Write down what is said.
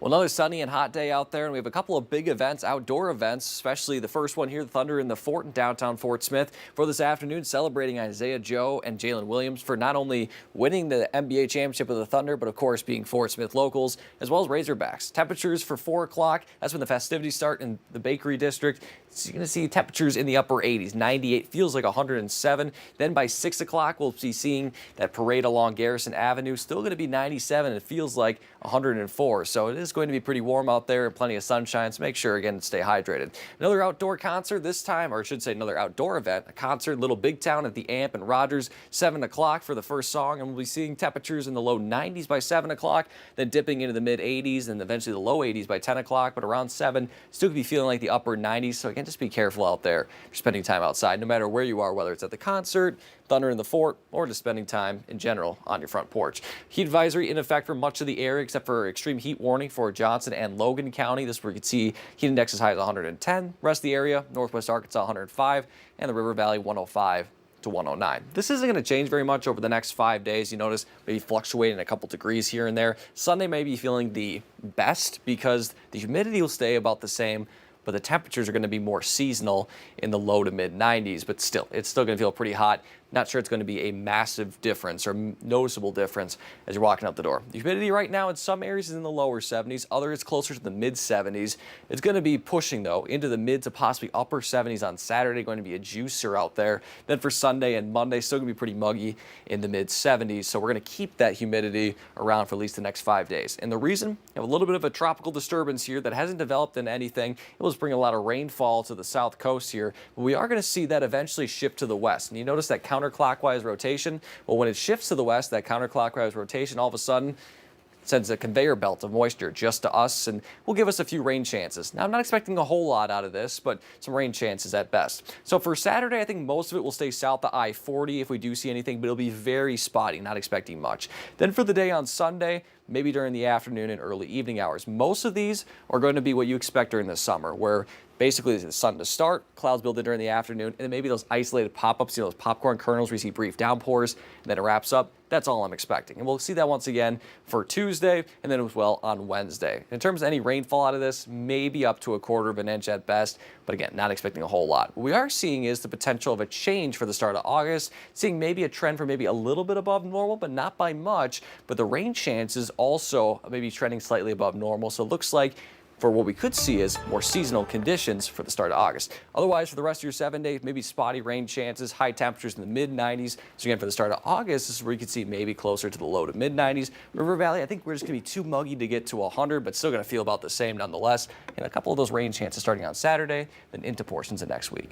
Well, another sunny and hot day out there, and we have a couple of big events, outdoor events, especially the first one here, the Thunder in the Fort in downtown Fort Smith for this afternoon, celebrating Isaiah Joe and Jalen Williams for not only winning the NBA championship with the Thunder, but of course being Fort Smith locals, as well as Razorbacks. Temperatures for 4 o'clock, that's when the festivities start in the Bakery District. So you're going to see temperatures in the upper 80s, 98, feels like 107. Then by 6 o'clock, we'll be seeing that parade along Garrison Avenue, still going to be 97, and it feels like 104. So it is going to be pretty warm out there and plenty of sunshine, so make sure again to stay hydrated. Another outdoor concert this time, or I should say another outdoor event, a concert in Little Big Town at the Amp and Rogers, 7 o'clock for the first song, and we'll be seeing temperatures in the low 90s by 7 o'clock, then dipping into the mid 80s and eventually the low 80s by 10 o'clock, but around 7 still could be feeling like the upper 90s. So again, just be careful out there if you're spending time outside, no matter where you are, whether it's at the concert, Thunder in the Fort, or just spending time in general on your front porch. Heat advisory in effect for much of the area except for extreme heat warning for Johnson and Logan County. This is where you can see heat index as high as 110. Rest of the area, Northwest Arkansas 105, and the River Valley 105 to 109. This isn't going to change very much over the next 5 days. You notice maybe fluctuating a couple degrees here and there. Sunday may be feeling the best because the humidity will stay about the same, but the temperatures are going to be more seasonal in the low to mid 90s, but still, it's still going to feel pretty hot. Not sure it's going to be a massive difference or noticeable difference as you're walking out the door. The humidity right now in some areas is in the lower 70s, others closer to the mid 70s. It's going to be pushing though into the mid to possibly upper 70s on Saturday, going to be a juicer out there. Then for Sunday and Monday, still going to be pretty muggy in the mid 70s. So we're going to keep that humidity around for at least the next 5 days. And the reason, we have a little bit of a tropical disturbance here that hasn't developed into anything. It will bring a lot of rainfall to the south coast here, but we are going to see that eventually shift to the west. And you notice that counterclockwise rotation. Well, when it shifts to the west, that counterclockwise rotation all of a sudden sends a conveyor belt of moisture just to us and will give us a few rain chances. Now, I'm not expecting a whole lot out of this, but some rain chances at best. So for Saturday, I think most of it will stay south of I-40 if we do see anything, but it'll be very spotty, not expecting much. Then for the day on Sunday, maybe during the afternoon and early evening hours. Most of these are going to be what you expect during the summer, where basically the sun to start, clouds build in during the afternoon, and then maybe those isolated pop-ups, those popcorn kernels where you see brief downpours, and then it wraps up. That's all I'm expecting. And we'll see that once again for Tuesday and then as well on Wednesday. In terms of any rainfall out of this, maybe up to 1/4 of an inch at best, but again, not expecting a whole lot. What we are seeing is the potential of a change for the start of August, seeing maybe a trend for maybe a little bit above normal, but not by much, but the rain chances also maybe trending slightly above normal. So it looks like for what we could see is more seasonal conditions for the start of August. Otherwise, for the rest of your 7 days, maybe spotty rain chances, high temperatures in the mid 90s. So again, for the start of August, this is where you can see maybe closer to the low to mid 90s. River Valley, I think we're just going to be too muggy to get to 100, but still going to feel about the same nonetheless. And a couple of those rain chances starting on Saturday, then into portions of next week.